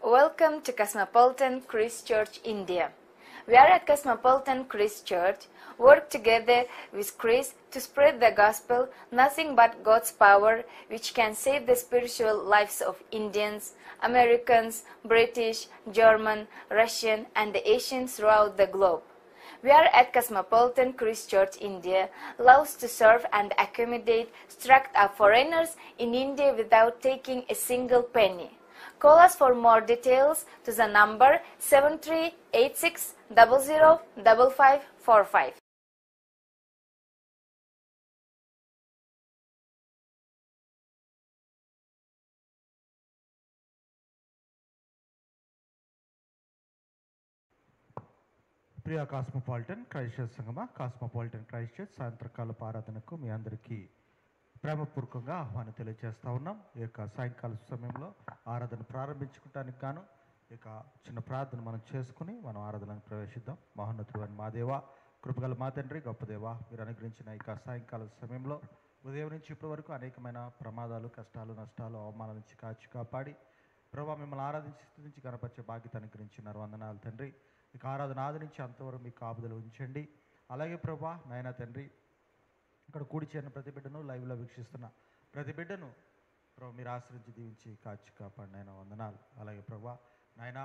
Welcome to Cosmopolitan Christ Church, India. We are at Cosmopolitan Christ Church, work together with Christ to spread the gospel, nothing but God's power, which can save the spiritual lives of Indians, Americans, British, German, Russian, and the Asians throughout the globe. We are at Cosmopolitan Christ Church, India, loves to serve and accommodate struck up foreigners in India without taking a single penny. Call us for more details to the number 7386005545. Priya cosmopolitan Christ church Sangama cosmopolitan Christ church సాయంత్రకాల ఆరాధనకు మీ అందరికీ ప్రేమపూర్వకంగా ఆహ్వానం తెలియజేస్తూ ఉన్నాం. ఈ యొక్క సాయంకాల సమయంలో ఆరాధన ప్రారంభించుకోవటానికి గాను ఈ యొక్క చిన్న ప్రార్థన మనం చేసుకుని మనం ఆరాధనను ప్రవేశిద్దాం. మహోన్నతుడు అని మా దేవ, కృపగల మా తండ్రి, గొప్ప దేవ, మీరు అనుగ్రహించిన ఈ సాయంకాల సమయంలో ఉదయం నుంచి ఇప్పటి వరకు అనేకమైన ప్రమాదాలు, కష్టాలు, నష్టాలు, అవమానాల నుంచి కాపాడి ప్రభావ మిమ్మల్ని ఆరాధించి స్తుతించి కనపరిచే బాధ్యత అనుగ్రహించినారు. వందనాలు తండ్రి. ఇక ఆరాధన ఆదరించి అంతవరకు మీ కాపుదలు ఉంచండి. అలాగే ప్రభా నాయన తండ్రి, ఇక్కడ కూడి చేరిన ప్రతి బిడ్డను లైవ్లో వీక్షిస్తున్న ప్రతి బిడ్డను ప్రభు మీరు ఆశ్రయించి దీవించి కాపాడి నాయన వందనాలు. అలాగే ప్రభా నాయన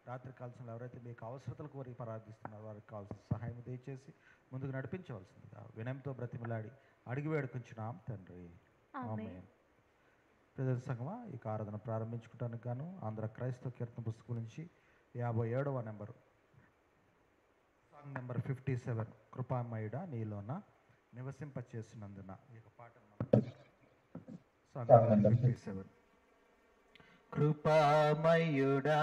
రాత్రి కాల్సిన ఎవరైతే మీకు అవసరతలు కోరి ప్రార్థిస్తున్నారో వారికి కావాల్సిన సహాయం దయచేసి ముందుకు నడిపించవలసిందిగా వినయంతో బ్రతిమలాడి అడిగి వేడుకుంటున్నాం తండ్రి. ఆమేన్. ప్రజల సంగమా ఈ ఆరాధన ప్రారంభించుకోవడానికి గాను ఆంధ్ర క్రైస్తవ కీర్తన పుస్తకం నుంచి 57వ నెంబరు నెంబర్ 57 కృపామయుడా నీలోన నివసింపచేసినందున ఈ పాట సాంగ్ నెంబర్ 57. కృపామయుడా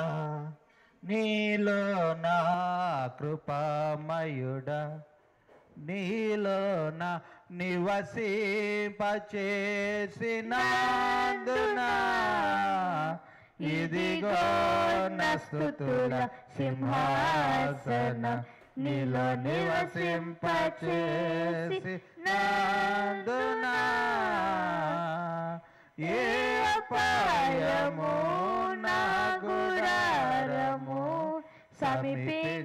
నీలోన, కృపామయుడా నీలోన నివసింపచేసినందున ఇదిగో నా స్తుతుల సింహాసన నీలో నివసింపచేసినందున ఏ అపాయము నా గుడారము సమీపించనీయక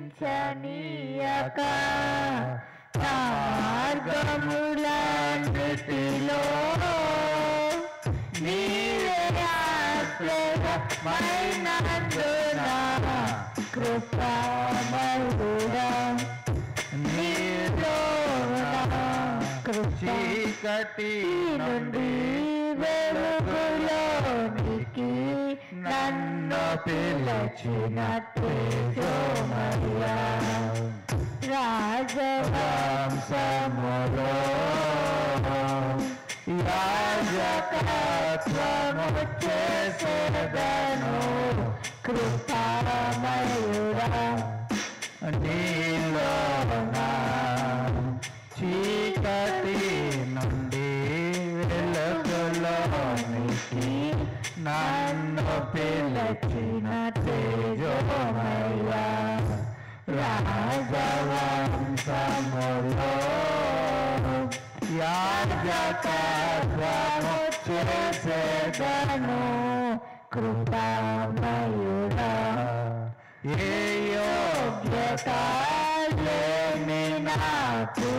మార్గములన్నిటిలో నీవే ఆశ్రయమైనందున కృపామయుడా నీలోన చీకటి నుండి వెలుగులోనికి నన్ను పిలిచిన తేజోమయ్యా రాజవంశములో యాజకత్వము చేసేదను కృపామయుడా నీలోన చీకటి నుండి వెలుగులోనికి నన్ను పిలిచిన తేజోమయ్యా రాజవంశములో యాజకత్వము చేసేదను కృపామయుడా ఏ యోగ్యత లేని నాకు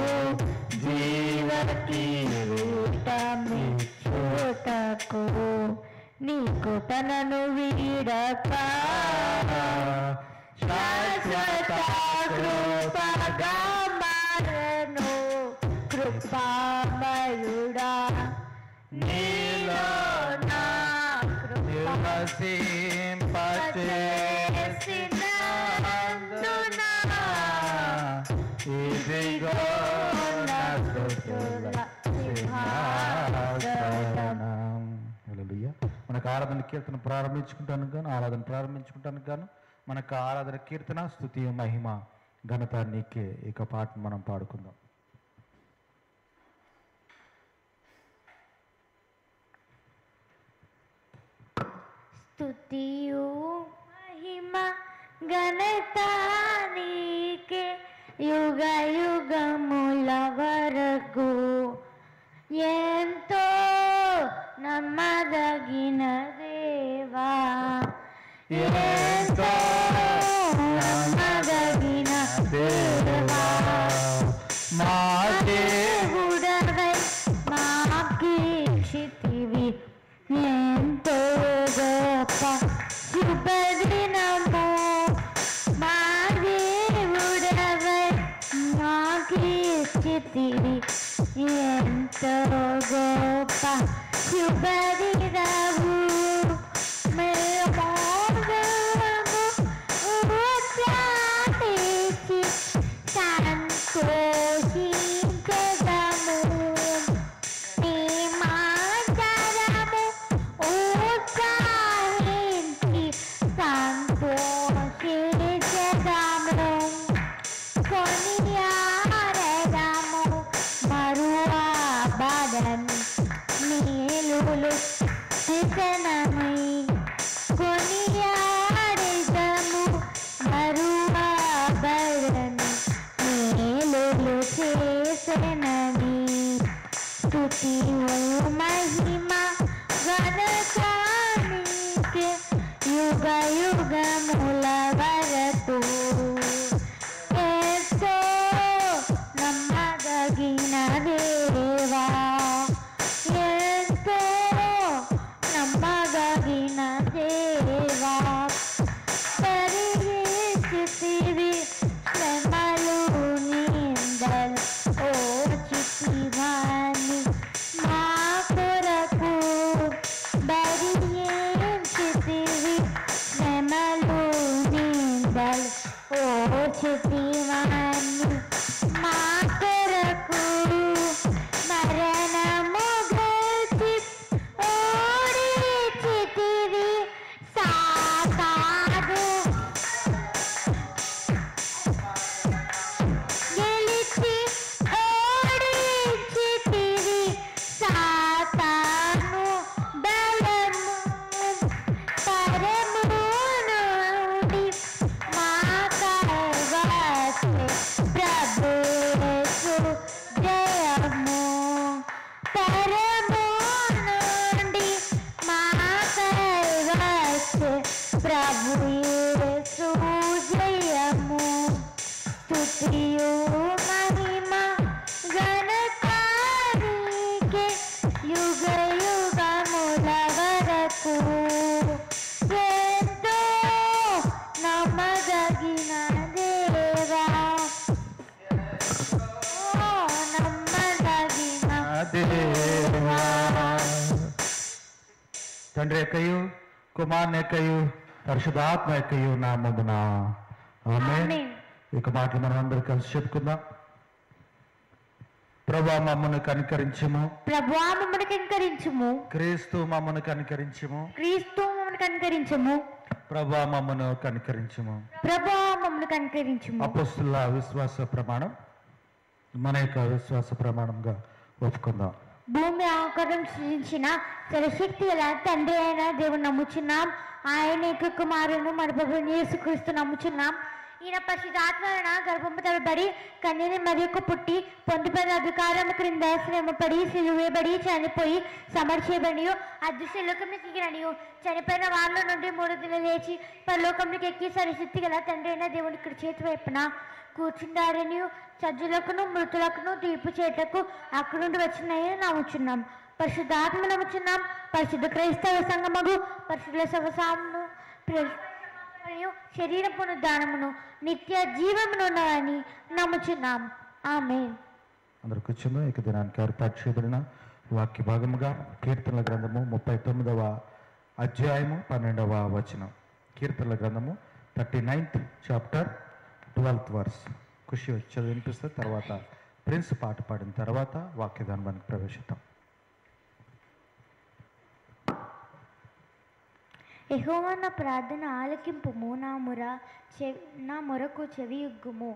జీవ కిరీటమిచ్చుటకు నీ కృపణను వీడక శాశ్వత కృపగా మారెను కృపామయుడా నీలో నా నివసింపచేసినందున ఇదిగో నా స్తుతుల సింహాసనం. హల్లెలూయా. మనకు ఆరాధన కీర్తన ప్రారంభించుకుంటానికి గాను మనకు ఆరాధన కీర్తన స్తుతి మహిమ ఘనత నీకే. ఇక పాట మనం పాడుకుందాం. స్తుతియు మహిమ ఘనత నీకే యుగ యుగముల వరకు ఎంతో నమ్మదగిన దేవా ఎంతో నమ్మదగిన దేవా, మా దేవుడవై మాకిచ్చితివి ఎంతో గొప్ప శుభదినము. మా దేవుడవై మాకిచ్చితివి ఎంతో గొప్ప శుభదినము. మహిమ గణకానికి యుగ యుగముల వరకు ఎంతో నమ్మదగిన దేవా, ఎంతో నమ్మదగిన దేవా. పరిగెత్తితివి శ్రమలు నిందలు ఓర్చితివాని మా కొరకు. పరిగెత్తితివి శ్రమలు నిందలు ఓర్చితివాని మా కొరకు. మరణము గెలిచి ఓడించితివి సాతాను, గెలిచి ఓడించితివి సాతాను బలము. పరము నుండి మా కైవసే ప్రభు యేసు జయము. పరము నుండి మా కైవసే ప్రభు యేసు జయము. స్తుతియు మహిమ ఘనకానికి యుగ యుగముల వరకు ఎంతో నమ్మదగిన దేవా, ఓ నమ్మదగిన దేవా. తండ్రి యొక్కయు కుమారుని యొక్కయు పరిశుద్ధాత్మ యొక్కయు నామమున ఆమేన్. ఆమేన్. ఇక మాటలు మనం అందరూ కలిసి చెప్పుకుందాం. ప్రభువా మమ్మను కనికరించుము, ప్రభువా మమ్మల్ని కనికరించుము, క్రీస్తు మమ్మను కనికరించుము, క్రీస్తు మమ్మల్ని కనికరించుము, ప్రభువా మమ్మను కనికరించుము. ప్రభువా మమ్మల్ని కనికరించుము. అపొస్తలుల విశ్వాస ప్రమాణం మన యొక్క విశ్వాస ప్రమాణంగా ఒప్పుకుందాం. భూమి ఆకారం సృజించిన సర్వశక్తి గల తండ్రి అయిన దేవుని నమ్ముచున్నాం. ఆయన యొక్క కుమారును మన ప్రభువు యేసుక్రీస్తు నమ్ముచున్నాం. ఈయన పరిశుద్ధాత్మన గర్భము తలబడి కన్యని మరియకు పుట్టి పొందుపడిన అధికారం క్రింద శ్రమపడి సిలువేబడి చనిపోయి సమర్చేయబడి అదృశ్యలోకంలోకి ఎక్కిరనియు చనిపోయిన వాళ్ళ నుండి 3 దినాలు లేచి పరలోకంలోకి ఎక్కి సరిశక్తి గల తండ్రి అయిన దేవుని కుడి చేతి వైపున కూర్చుండారని సజ్జులకును మృతులకును తీర్పు చేటకు అక్కడి నుండి వచ్చినాయని నమ్ముచున్నాం. పరిశుద్ధాత్మ నమ్ముచున్నాం. పరిశుద్ధ క్రైస్తవ సంఘముగు పరిశుద్ధ సవసామును మరియు శరీర పునరుద్ధానమును నిత్య జీవమునున్నదని నమ్ముచున్నాం. ఆమేన్. అందరూ కూర్చుందాం. ఇక దినానికి ఏర్పాటు చేయబడిన వాక్య భాగముగా కీర్తనల గ్రంథము 39వ అధ్యాయము 12వ వచనం. కీర్తనల గ్రంథము 39th చాప్టర్ 12th వర్స్. ఖుషి వచ్చి వినిపిస్తే తర్వాత ప్రిన్స్ పాట పాడిన తర్వాత వాక్యదానానికి ప్రవేశిద్దాం. యెహోవా నా ప్రార్థన ఆలకింపుము, నా మొరకు చెవియొగ్గుము.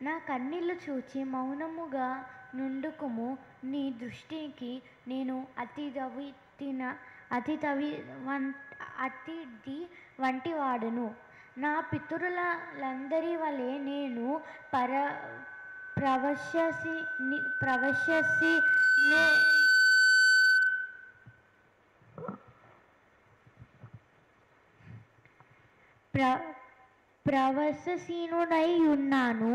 నా కన్నీళ్లు చూచి మౌనముగా నుండుకుము. నీ దృష్టికి నేను అతిథి వంటి వాడును. నా పితరులందరి వలె నేను ప్రవశసి ప్రవససీనుడై ఉన్నాను.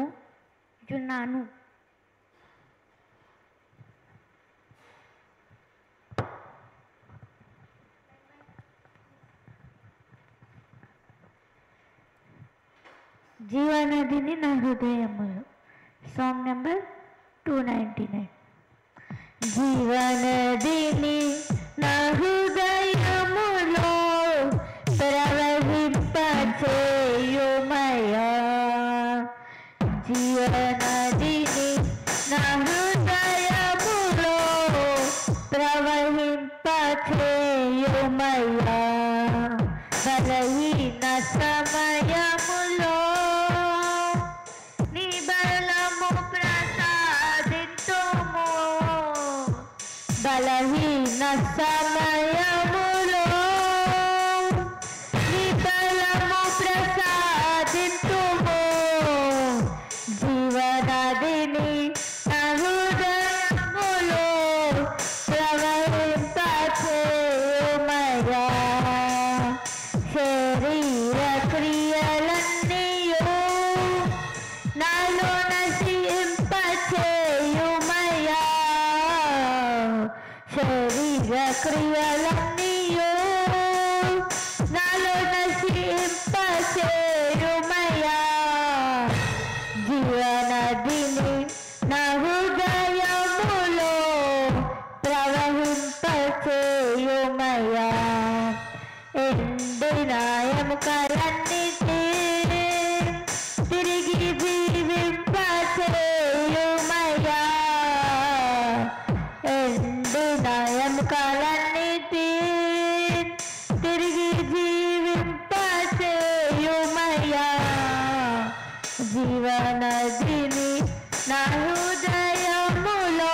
జీవనదిని నా హృదయములో. Song number 299. జీవనదిని నా హృదయములో ప్రవహింపచేయుమయ్యా. జీవనదిని నా హృదయములో ప్రవహింపచేయుమయ్యా. బలహీన సమయములో నీ బలము ప్రసాదింతుము. బలహీన సమయములో నీ బలము ప్రసాదింతుము. జీవనదిని నా హృదయములో ప్రవహింపచేయుమయ్యా. శరీర క్రియలన్నీయు నాలో నశింపచేయుమయ్యా. శరీర క్రియలన్నీయు నాలో నశింపచేయుమయ్యా. జీవనదిని నా హృదయములో ప్రవహింపచేయుమయ్యా. ఎండిన ఎముకలన్నిటి తిరిగి జీవింపచేయుమయ్యా. ఎండిన ఎముకలన్నిటి తిరిగి జీవింపచేయుమయ్యా. జీవనదిని నా హృదయములో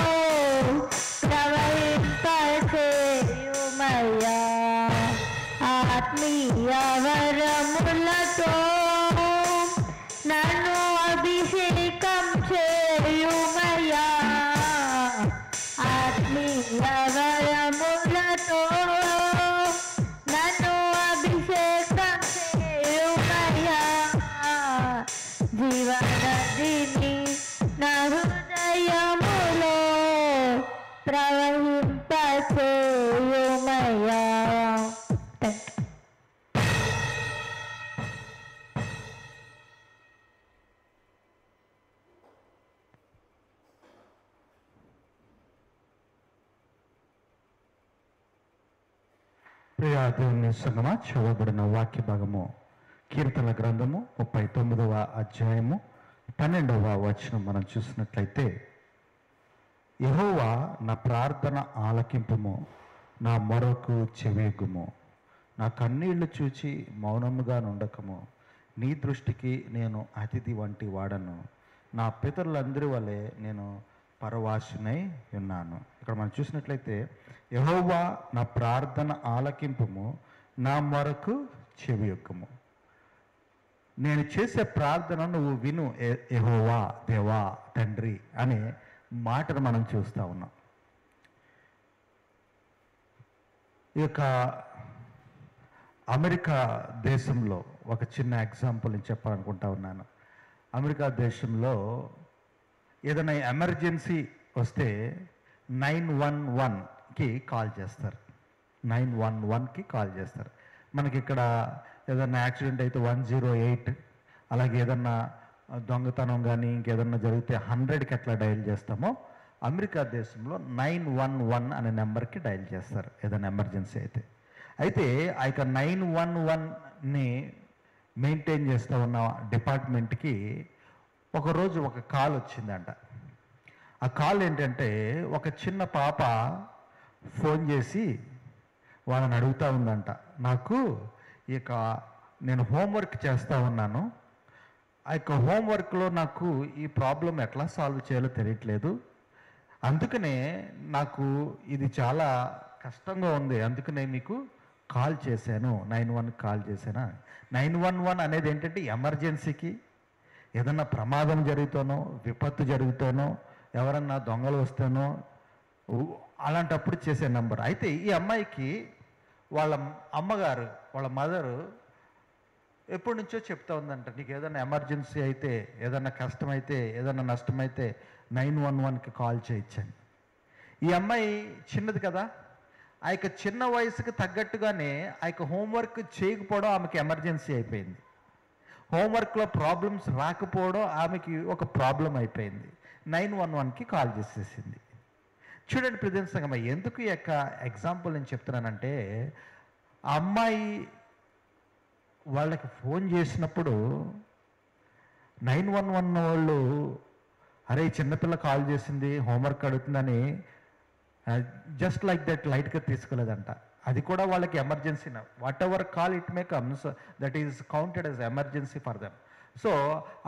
ప్రవహింపచేయుమయ్యా. ఆత్మీయ వరములతో నన్ను అభిషేకం చేయుమయ్యా. ఆత్మీయ వరములతో నన్ను అభిషేకం చేయుమయ్యా. జీవనదిని నా హృదయములో ప్రవహింపచేయుమయ్యా. ప్రియా దేవుని సంగమా, చదవబడిన వాక్య భాగము కీర్తన గ్రంథము 39వ అధ్యాయము 12వ వచనం మనం చూసినట్లయితే, యెహోవా నా ప్రార్థన ఆలకింపుము, నా మొరకు చెవియొగ్గుము. నా కన్నీళ్లు చూచి మౌనముగా నుండకము. నీ దృష్టికి నేను అతిథి వంటి వాడను. నా పితరులందరి వలె నేను పరవాసినై ఉన్నాను. ఇక్కడ మనం చూసినట్లయితే, యెహోవా నా ప్రార్థన ఆలకింపుము, నా మొరకు చెవియొగ్గుము. నేను చేసే ప్రార్థన నువ్వు విను యెహోవా, దేవా, తండ్రి అనే మాటను మనం చూస్తూ ఉన్నాం. ఈ యొక్క అమెరికా దేశంలో ఒక చిన్న ఎగ్జాంపుల్ నేను చెప్పాలనుకుంటా ఉన్నాను. అమెరికా దేశంలో ఏదైనా ఎమర్జెన్సీ వస్తే 911కి కాల్ చేస్తారు. 911కి కాల్ చేస్తారు. మనకి ఇక్కడ ఏదన్నా యాక్సిడెంట్ అయితే 108, అలాగే ఏదన్నా దొంగతనం కానీ ఇంకేదన్నా జరిగితే 100కి ఎట్లా డయల్ చేస్తామో, అమెరికా దేశంలో 911 అనే నెంబర్కి డయల్ చేస్తారు ఏదైనా ఎమర్జెన్సీ అయితే. అయితే ఆ యొక్క 911ని మెయింటైన్ చేస్తూ ఉన్న డిపార్ట్మెంట్కి ఒకరోజు ఒక కాల్ వచ్చిందంట. ఆ కాల్ ఏంటంటే, ఒక చిన్న పాప ఫోన్ చేసి వాళ్ళని అడుగుతూ ఉందంట, నాకు ఇక నేను హోంవర్క్ చేస్తూ ఉన్నాను, ఆ యొక్క హోంవర్క్లో నాకు ఈ ప్రాబ్లం ఎట్లా సాల్వ్ చేయాలో తెలియట్లేదు, అందుకనే నాకు ఇది చాలా కష్టంగా ఉంది, అందుకనే మీకు కాల్ చేశాను, 911కి కాల్ చేశాను. 911 అనేది ఏంటంటే ఎమర్జెన్సీకి, ఏదన్నా ప్రమాదం జరుగుతానో, విపత్తు జరుగుతానో, ఎవరన్నా దొంగలు వస్తానో అలాంటప్పుడు చేసే నెంబర్. అయితే ఈ అమ్మాయికి వాళ్ళ అమ్మగారు, వాళ్ళ మదరు ఎప్పటి నుంచో చెప్తా ఉందంట, నీకు ఏదైనా ఎమర్జెన్సీ అయితే, ఏదైనా కష్టమైతే, ఏదైనా నష్టమైతే 911కి కాల్ చేయొచ్చని. ఈ అమ్మాయి చిన్నది కదా, ఆ యొక్క చిన్న వయసుకు తగ్గట్టుగానే ఆ యొక్క హోంవర్క్ చేయకపోవడం ఆమెకి ఎమర్జెన్సీ అయిపోయింది. హోంవర్క్లో ప్రాబ్లమ్స్ రాకపోవడం ఆమెకి ఒక ప్రాబ్లం అయిపోయింది. 911కి కాల్ చేసేసింది. చూడండి ప్రెజెంట్ సంగమ, ఎందుకు ఈ యొక్క ఎగ్జాంపుల్ నేను చెప్తున్నానంటే, ఆ అమ్మాయి వాళ్ళకి ఫోన్ చేసినప్పుడు 911 వాళ్ళు అరే చిన్నపిల్ల కాల్ చేసింది హోంవర్క్ అడుగుతుందని జస్ట్ లైక్ దట్ లైట్గా తీసుకోలేదంట. అది కూడా వాళ్ళకి emergency. What ever call it may comes, that is counted as emergency for them. So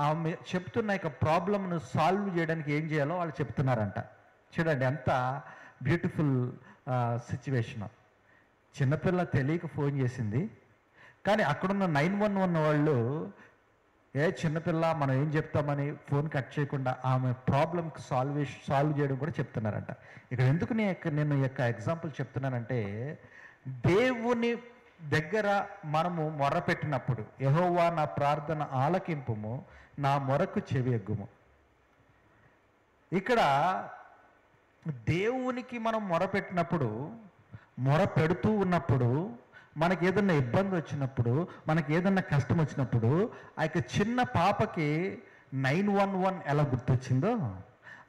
ఆమె చెప్తున్న యొక్క ప్రాబ్లమ్ను సాల్వ్ చేయడానికి ఏం చేయాలో వాళ్ళు చెప్తున్నారంట. చూడండి ఎంత బ్యూటిఫుల్ సిచ్యువేషన్. చిన్నపిల్ల తెలియక ఫోన్ చేసింది, కానీ అక్కడున్న 911 వాళ్ళు చిన్నపిల్ల మనం ఏం చెప్తామని ఫోన్ కట్ చేయకుండా ఆమె ప్రాబ్లంకి సాల్వ్ చేయడం కూడా చెప్తున్నారంట. ఇక్కడ ఎందుకు నేను ఈ యొక్క ఎగ్జాంపుల్ చెప్తున్నానంటే, దేవుని దగ్గర మనము మొర్ర పెట్టినప్పుడు, యెహోవా నా ప్రార్థన ఆలకింపుము, నా మొరకు చెవి ఎగ్గుము. ఇక్కడ దేవునికి మనం మొర పెట్టినప్పుడు, మొర పెడుతూ ఉన్నప్పుడు, మనకి ఏదన్నా ఇబ్బంది వచ్చినప్పుడు, మనకి ఏదన్నా కష్టం వచ్చినప్పుడు, ఆ యొక్క చిన్న పాపకి 911 ఎలా గుర్తొచ్చిందో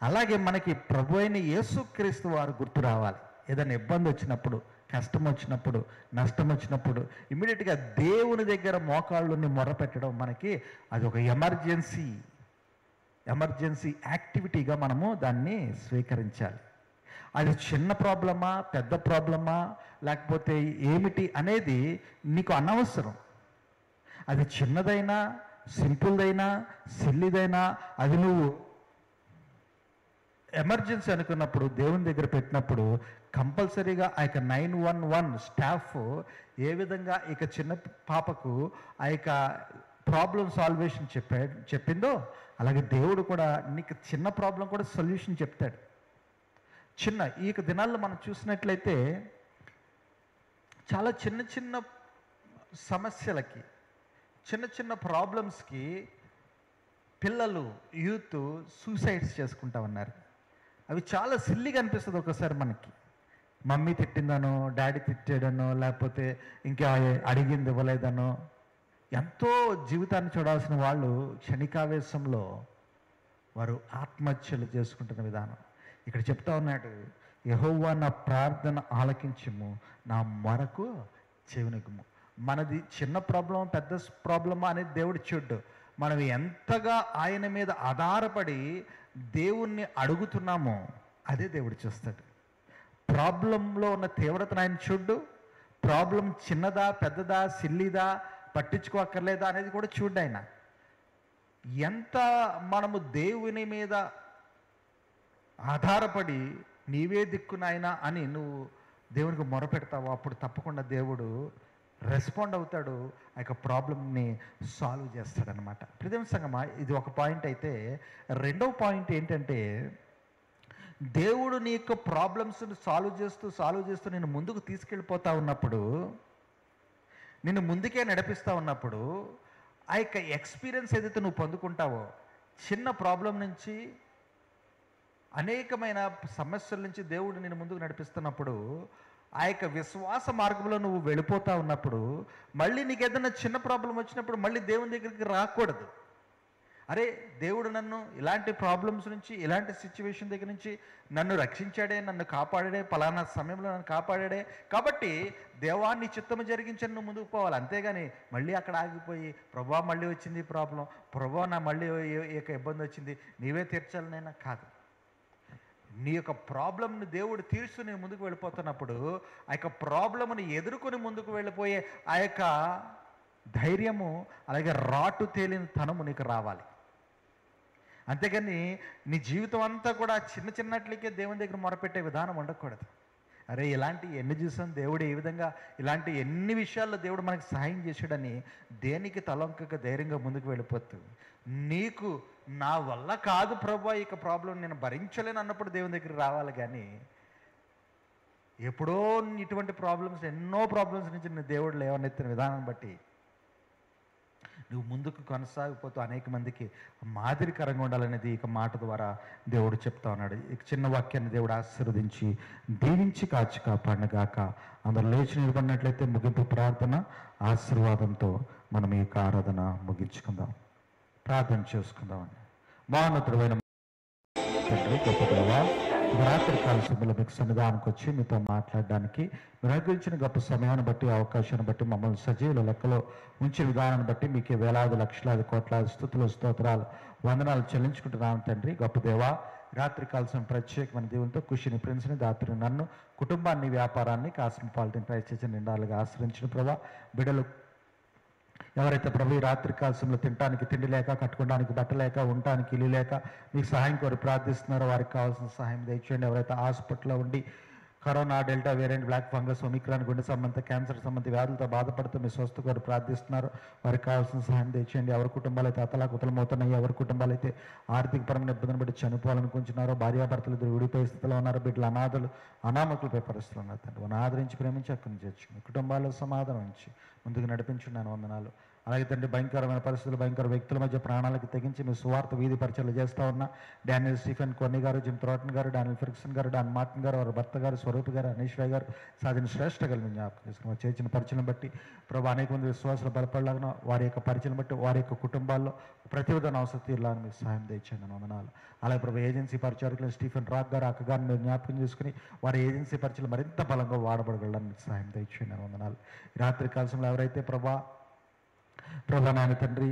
అలాగే మనకి ప్రభు అయిన యేసుక్రీస్తు వారు గుర్తు రావాలి. ఏదైనా ఇబ్బంది వచ్చినప్పుడు, కష్టం వచ్చినప్పుడు, నష్టం వచ్చినప్పుడు ఇమ్మీడియట్గా దేవుని దగ్గర మోకాళ్ళని మొర పెట్టడం మనకి అది ఒక ఎమర్జెన్సీ యాక్టివిటీగా మనము దాన్ని స్వీకరించాలి. అది చిన్న ప్రాబ్లమా, పెద్ద ప్రాబ్లమా, లేకపోతే ఏమిటి అనేది నీకు అనవసరం. అది చిన్నదైనా, సింపుల్దైనా, సిల్లిదైనా, అది నువ్వు ఎమర్జెన్సీ అనుకున్నప్పుడు దేవుని దగ్గర పెట్టినప్పుడు కంపల్సరీగా ఆ యొక్క 911 స్టాఫ్ ఏ విధంగా ఇక చిన్న పాపకు ఆ యొక్క ప్రాబ్లం సాల్వేషన్ చెప్పిందో అలాగే దేవుడు కూడా నీకు చిన్న ప్రాబ్లం కూడా సొల్యూషన్ చెప్తాడు. ఈ యొక్క దినాల్లో మనం చూసినట్లయితే చాలా చిన్న చిన్న సమస్యలకి, చిన్న చిన్న ప్రాబ్లమ్స్కి పిల్లలు, యూత్ సూసైడ్స్ చేసుకుంటా ఉన్నారు. అవి చాలా సిల్లిగా అనిపిస్తుంది ఒకసారి మనకి. మమ్మీ తిట్టిందనో, డాడీ తిట్టాడనో, లేకపోతే ఇంకా అడిగింది ఇవ్వలేదనో, ఎంతో జీవితాన్ని చూడాల్సిన వాళ్ళు క్షణికావేశంలో వారు ఆత్మహత్యలు చేసుకుంటున్న విధానం ఇక్కడ చెప్తా ఉన్నాడు. యెహోవా నా ప్రార్థన ఆలకించుము, నా మొరకు చెవినెగ్గుము. మనది చిన్న ప్రాబ్లమా, పెద్ద ప్రాబ్లమా అనేది దేవుడు చూడ్డు. మనం ఎంతగా ఆయన మీద ఆధారపడి దేవుణ్ణి అడుగుతున్నామో అదే దేవుడు చూస్తాడు. ప్రాబ్లంలో ఉన్న తీవ్రతను ఆయన చూడ్డు. ప్రాబ్లం చిన్నదా, పెద్దదా, సిల్లిదా, పట్టించుకోక్కర్లేదా అనేది కూడా చూడ్డు ఆయన. ఎంత మనము దేవుని మీద ఆధారపడి నీవే దిక్కునాయనా అని నువ్వు దేవునికి మొరపెడతావో అప్పుడు తప్పకుండా దేవుడు రెస్పాండ్ అవుతాడు, ఆ యొక్క ప్రాబ్లమ్ని సాల్వ్ చేస్తాడనమాట. ప్రతిమ సంగమా, ఇది ఒక పాయింట్ అయితే, రెండవ పాయింట్ ఏంటంటే, దేవుడు నీ యొక్క ప్రాబ్లమ్స్ని సాల్వ్ చేస్తూ నేను ముందుకు తీసుకెళ్ళిపోతా ఉన్నప్పుడు, నిన్ను ముందుకే నడిపిస్తూ ఉన్నప్పుడు, ఆ యొక్క ఎక్స్పీరియన్స్ ఏదైతే నువ్వు పొందుకుంటావో, చిన్న ప్రాబ్లం నుంచి అనేకమైన సమస్యల నుంచి దేవుడు నిన్ను ముందుకు నడిపిస్తున్నప్పుడు, ఆ యొక్క విశ్వాస మార్గంలో నువ్వు వెళ్ళిపోతా ఉన్నప్పుడు, మళ్ళీ నీకు ఏదైనా చిన్న ప్రాబ్లం వచ్చినప్పుడు మళ్ళీ దేవుని దగ్గరికి రాకూడదు. అరే దేవుడు నన్ను ఇలాంటి ప్రాబ్లమ్స్ నుంచి, ఇలాంటి సిచ్యువేషన్ దగ్గర నుంచి నన్ను రక్షించాడే, నన్ను కాపాడాడే, పలానా సమయంలో నన్ను కాపాడాడే, కాబట్టి దేవాన్ని చిత్తము జరిగించని నువ్వు ముందుకు పోవాలి. అంతేగాని మళ్ళీ అక్కడ ఆగిపోయి ప్రభా మళ్ళీ వచ్చింది ప్రాబ్లం, ప్రభా నా మళ్ళీ ఈ యొక్క ఇబ్బంది వచ్చింది, నీవే తీర్చాలనైనా కాదు. నీ యొక్క ప్రాబ్లంని దేవుడు తీర్చు నేను ముందుకు వెళ్ళిపోతున్నప్పుడు, ఆ యొక్క ప్రాబ్లంని ఎదుర్కొని ముందుకు వెళ్ళిపోయే ఆ యొక్క ధైర్యము, అలాగే రాటు తేలిన తనము నీకు రావాలి. అంతేగాని నీ జీవితం అంతా కూడా చిన్న చిన్నట్లకే దేవుని దగ్గర మొరపెట్టే విధానం ఉండకూడదు. అరే ఇలాంటి ఎన్ని చూసాం, దేవుడు ఏ విధంగా ఇలాంటి ఎన్ని విషయాల్లో దేవుడు మనకి సహాయం చేశాడని దేనికి తలొంకక ధైర్యంగా ముందుకు వెళ్ళిపోతుంది. నీకు నా వల్ల కాదు ప్రభా ఇక ప్రాబ్లం నేను భరించలేను అన్నప్పుడు దేవుని దగ్గర రావాలి. కానీ ఎప్పుడో ఇటువంటి ప్రాబ్లమ్స్, ఎన్నో ప్రాబ్లమ్స్ నుంచి నేను దేవుడు లేవనెత్తిన విధానం బట్టి నువ్వు ముందుకు కొనసాగిపోతూ అనేక మందికి మాదిరికరంగా ఉండాలనేది ఇక మాట ద్వారా దేవుడు చెప్తా ఉన్నాడు. ఇక చిన్న వాక్యాన్ని దేవుడు ఆశీర్వదించి దీవించి కాచి కాపాడిన గాక. అందరూ లేచి నిలబడినట్లయితే ముగింపు ప్రార్థన ఆశీర్వాదంతో మనం ఈ యొక్క ఆరాధన ముగించుకుందాం. ప్రార్థన చేసుకుందామని. మహోన్నతుడైన తండ్రి, గొప్ప దేవా, రాత్రి కాల సమయంలో మీకు సన్నిధానానికి వచ్చి మీతో మాట్లాడడానికి మీరు అనుగ్రహించిన గొప్ప సమయాన్ని బట్టి, అవకాశాన్ని బట్టి, మమ్మల్ని సజీవుల లెక్కలో ఉంచిన విధానాన్ని బట్టి మీకు వేలాది లక్షలాది కోట్లాది స్తుతులు స్తోత్రాలు వందనాలు చెల్లించుకుంటున్నాను తండ్రి. గొప్ప దేవా, రాత్రి కాల్సిన ప్రత్యేకమైన దేవునితో ఖుషిని ప్రిన్స్ని దాత్రి నన్ను కుటుంబాన్ని వ్యాపారాన్ని కాస్మోపాలిటన్ క్రైస్ట్ చర్చ్ నిండాలుగా ఆశ్రయించిన ప్రభా, బిడ్డలు ఎవరైతే ప్రభు ఈ రాత్రి కాల్సంలో తినడానికి తిండి లేక, కట్టుకోవడానికి బట్ట లేక, ఉండటానికి ఇల్లు లేక మీకు సహాయం కోరి ప్రార్థిస్తున్నారో వారికి కావాల్సిన సహాయం దయచేయండి. ఎవరైతే హాస్పిటల్లో ఉండి corona, delta variant, black fungus, omicron, గుండె సంబంధ క్యాన్సర్ సంబంధ వ్యాధులతో బాధపడుతూ మీ స్వస్థ కోరి ప్రార్థిస్తున్నారు, వారికి కావాల్సిన సహాయం దయచేయండి. ఎవరి కుటుంబాలు అయితే అతలాకుతలమవుతున్నాయి, ఎవరి కుటుంబాలు అయితే ఆర్థికపరమైన ఇబ్బందిని బట్టి చనిపోవాలనుకుంటున్నారో, భార్యాభర్తలు ఇద్దరు విడిపోయే స్థితిలో ఉన్నారు, బిడ్డలు అనాథలు అనామకులపై పరిస్థితులు ఉన్నారు తండ్రి. వారిని ఆదరించి ప్రేమించి అక్కడి నుంచి చేర్చుకుని కుటుంబాల్లో సమాధానం ఇచ్చి ముందుకు నడిపించున్నాను. వందనాలు. అలాగే తండ్రి, భయంకరమైన పరిస్థితులు, భయంకర వ్యక్తుల మధ్య ప్రాణాలకు తెగించి మీ సువార్త వీధి పరిచయాలు చేస్తూ ఉన్న డానియల్ స్టీఫెన్ కొన్ని గారు, జిమ్ థ్రోటన్ గారు, డానియల్ ఫెర్గ్సన్ గారు, డాన్ మార్టిన్ గారు, వారి భర్త గారు, స్వరూప్ గారు, అనీష్ రాయ్ గారు సాధిన శ్రేష్ఠ కలిగి జ్ఞాపకం చేసుకుని చేసిన పరిచయం బట్టి ప్రభు అనేక మంది విశ్వాసాలు బలపడలాగా వారి యొక్క పరిచయం బట్టి వారి యొక్క కుటుంబాల్లో ప్రతి విధాన అవసరం తీరలాగా మీకు సహాయం తెచ్చాను. వందనాలు. అలాగే ప్రభు ఏజెన్సీ పరిచారకులు స్టీఫెన్ రాక్ గారు, అక్క గారిని మీరు జ్ఞాపకం చేసుకుని వారి ఏజెన్సీ పరిచయం మరింత బలంగా వాడబడగలని మీకు సహాయం తెచ్చాను. వందనాలు. రాత్రి కాలంలో ఎవరైతే ప్రభా నాయన తండ్రి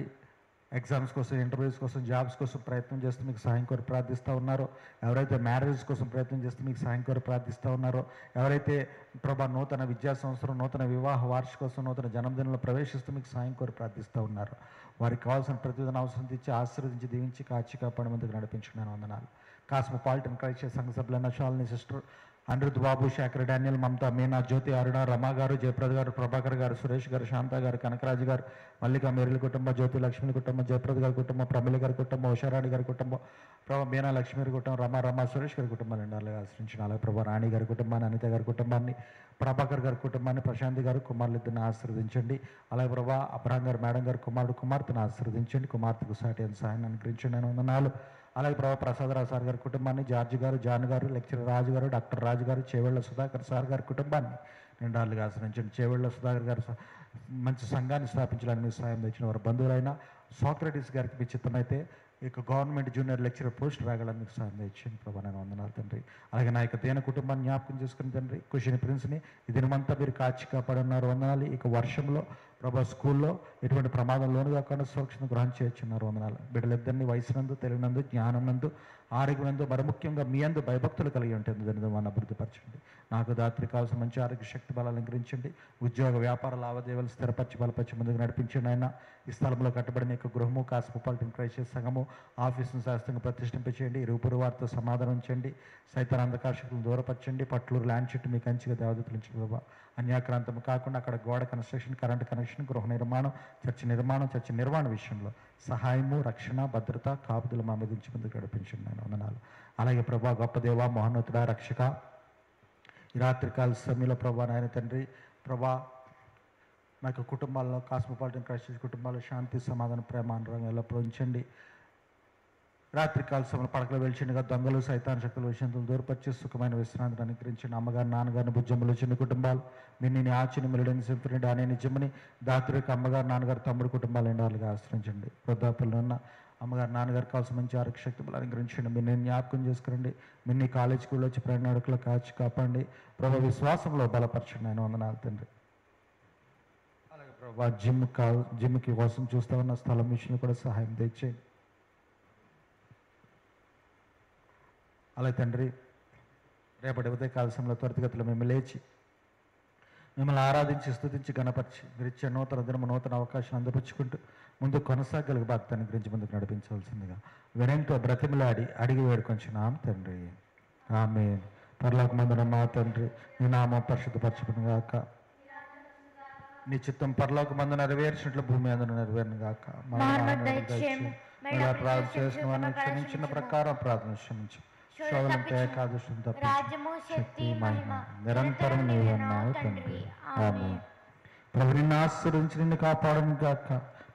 ఎగ్జామ్స్ కోసం, ఇంటర్వ్యూస్ కోసం, జాబ్స్ కోసం ప్రయత్నం చేస్తూ మీకు సహాయం కోరి ప్రార్థిస్తూ ఉన్నారో, ఎవరైతే మ్యారేజ్ కోసం ప్రయత్నం చేస్తూ మీకు సహాయం కోరి ప్రార్థిస్తూ ఉన్నారో, ఎవరైతే ప్రభా నూతన విద్యా సంవత్సరం, నూతన వివాహ వార్షికోత్సవం, నూతన జన్మదినంలో ప్రవేశిస్తూ మీకు సహాయం కోరి ప్రార్థిస్తూ ఉన్నారు, వారికి కావాల్సిన ప్రతిదిన అవసరం తెచ్చి ఆశీర్వదించి దీవించి కాచి కాపాడి ముందుకు నడిపించుకున్నాను. వందనాలు. కాస్మోపాలిటన్ క్రైస్ట్ చర్చ్ సంఘ సభ్యులైన శాలిని సిస్టర్, అనిరుద్ బాబు, శేఖర్, డానియల్, మమత, మీనా, జ్యోతి, అరుణ, రమా గారు, జయప్రద గారు, ప్రభాకర్ గారు, సురేష్ గారు, శాంత గారు, కనకరాజు గారు, మల్లిక, మేరుల కుటుంబం, జ్యోతి లక్ష్మి కుటుంబం, జయప్రద గారి కుటుంబం, ప్రమిళ గారి కుటుంబం, ఉషారాణి గారి కుటుంబం, ప్రభా మీనా లక్ష్మి కుటుంబం, రమా సురేష్ గారి కుటుంబాన్ని ఎండాలుగా ఆశ్రయించిన. అలాగే ప్రభా రాణి గారి కుటుంబాన్ని, అనిత గారి కుటుంబాన్ని, ప్రభాకర్ గారి కుటుంబాన్ని, ప్రశాంతి గారు కుమారులిద్దరిని ఆశీర్వదించండి. అలాగే ప్రభా అబ్రహం గారు, మేడం గారు కుమార్తెను ఆశీర్వదించండి. కుమార్తెకు సాటి అయిన సహాయాన్ని అనుగ్రహించండి అని వందనాలు. అలాగే ప్రభా ప్రసాదరావు సార్ గారి కుటుంబాన్ని, జార్జి గారు, జాన్ గారు, లెక్చరర్ రాజు గారు, డాక్టర్ రాజు గారు, చేవెళ్ల సుధాకర్ సార్ గారి కుటుంబాన్ని నిండాలుగా ఆశ్రయించండి. చేవెళ్ల సుధాకర్ గారు మంచి సంఘాన్ని స్థాపించడానికి మీరు సహాయం తెచ్చిన వారి బంధువులైన సోక్రటీస్ గారికి మీ చిత్తమైతే ఇక గవర్నమెంట్ జూనియర్ లెక్చరర్ పోస్ట్ రాగలని మీకు సహాయం తెచ్చింది ప్రభా. నేను వందనాలు తండ్రి. అలాగే నా యొక్క దేన కుటుంబాన్ని జ్ఞాపకం చేసుకుని తండ్రి, ఖుషిని ప్రిన్స్ని ఈ దినమంతా మీరు కాచి కాపాడున్నారు. వందనాలు. ఇక వర్షంలో ప్రభా స్కూల్లో ఎటువంటి ప్రమాదంలోను కాకుండా సురక్షిత గ్రహం చేయొచ్చున్నారు. వందనాలు. బిడ్డలిద్దరిని వయసునందు, తెలియనందు, జ్ఞానం నందు, ఆరోగ్యనందు, మరి ముఖ్యంగా మీ అందు భయభక్తులు కలిగి ఉంటుంది. దాని మన అభివృద్ధిపరచండి. నాకు దాత్రి కావాల్సిన మంచి ఆరోగ్య శక్తి బలాలు అలంకరించండి. ఉద్యోగ వ్యాపార లావాదేవీలు స్థిరపరిచి బలపరిచి ముందుకు నడిపించండి. ఆయన ఈ స్థలంలో కట్టబడిన యొక్క గృహము, కాస్మోపాలిటన్ క్రైస్ట్ చర్చ్ సంఘము, ఆఫీసును శాస్త్రంగా ప్రతిష్ఠింపచేయండి. ఇరువురు వారితో సమాధానించండి. సైతాన్ అంధకాశకులను దూరపరచండి. పట్లూరు ల్యాండ్ చుట్టూ మీకు కంచిగా దేవదతులించి బాబా. అన్యాక్రాంతం కాకుండా అక్కడ గోడ కన్స్ట్రక్షన్, కరెంట్ కనెక్షన్, గృహ నిర్మాణం, చర్చ నిర్మాణ విషయంలో సహాయము, రక్షణ, భద్రత, కాపుదలు మా మీద నుంచి ముందుకు నడిపించండి. నేను వందనాలు. అలాగే ప్రభా గొప్ప దేవ, మహోన్నతుడా, రక్షక, ఈ రాత్రికాల సమయంలో ప్రభా నాయన తండ్రి, ప్రభా మా యొక్క కుటుంబాల్లో, కాస్మోపాలిటన్ క్రైస్ట్ చర్చ్ కుటుంబాల్లో శాంతి, సమాధానం, ప్రేమ, అనురాగం ఎల్లప్పుడూ ఉంచండి. రాత్రికాల సమయంలో పడకలు వెలిచిండగా దొంగలు, సైతాన్ శక్తులు, విషయంతులు దూరపరిచి సుఖమైన విశ్రాంతిని అనుగ్రహించండి. అమ్మగారు, నాన్నగారిని, బుజ్జమ్మలు, చిన్న కుటుంబాలు, మిన్ని, ఆచిని, మిలిడని, సింఫని, డాని, నిజమని, దాత్రికి అమ్మగారు, నాన్నగారు, తమ్ముడు కుటుంబాలు ఎండాలుగా ఆశ్రయించండి. వృద్ధాపుల్లో ఉన్న అమ్మగారు, నాన్నగారు కావాల్సిన మంచి ఆరోగ్య శక్తి బలాన్ని అనుగ్రహించండి. మీరు నేను జ్ఞాపకం చేసుకురండి. మిన్ని కాలేజ్ స్కూల్లో వచ్చి ప్రయాణికులు కాచి కాపాడండి. ప్రభు విశ్వాసంలో బలపరచండి. నేను వందనాలు తండ్రి. అలాగే ప్రభా జిమ్కి కోసం చూస్తూ ఉన్న స్థలం విషయంలో కూడా సహాయం తెచ్చేయండి. అలాగే తండ్రి, రేపటి ఉదయకాల సమయంలో త్వరితగతిలో మేము లేచి మిమ్మల్ని ఆరాధించి, స్తుతించి, గణపరిచి మీరు ఇచ్చే నూతన దినము, నూతన అవకాశం అందిపుచ్చుకుంటూ ముందు కొనసాగలిగే భక్తాన్ని గురించి ముందుకు నడిపించవలసిందిగా వినయంతో బ్రతిమలాడి అడిగి వేడుకొంచున్నాం తండ్రి. ఆమేన్. పరలోకమందున మా తండ్రి, నీ నామం పరిశుద్ధపరచబడును గాక. నీ చిత్తం పరలోకమందు నెరవేర్చినట్లు భూమి అందున నెరవేరును గాక. ప్రార్థన చేసిన వారిని క్షమించిన ప్రకారం ప్రార్థన క్షమించు. శోధనంటే ఏకాదశం శక్తి, మహిమ నిరంతరం నీవు అన్నావు తండ్రి. ఆమేన్. ప్రభు నిన్ను ఆశీర్వదించి నిన్ను కాపాడను గాక.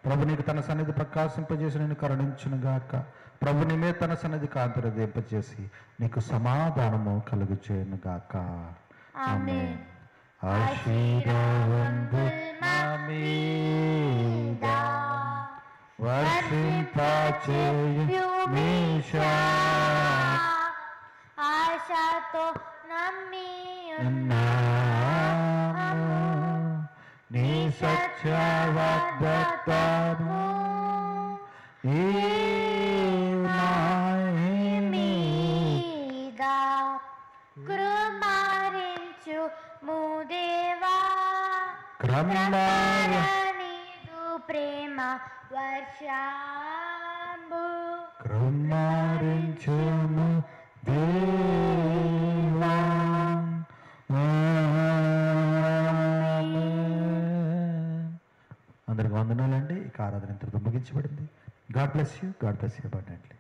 ప్రభు నీకు తన సన్నిధి ప్రకాశింపజేసి నేను కరుణించును గాక. ప్రభు నీ మీద తన సన్నిధి కాంతురదింపజేసి నీకు సమాధానము కలుగు చేయను గాక. ఆమేన్. ఆశీర్వాదములు మా మీద వర్షింపచేయు మీషా, ఆశతో నమ్మి ఉన్నాము నీ సత్య వాగ్దానము మీద కృమారించు ముదేవా, నీదు ప్రేమ వర్షంబు కృమారించుము దేవా. అందరికి వందనాలండి. ఈ ఆరాధన ఇంతటితో ముగించబడింది. God bless you. God bless you abundantly.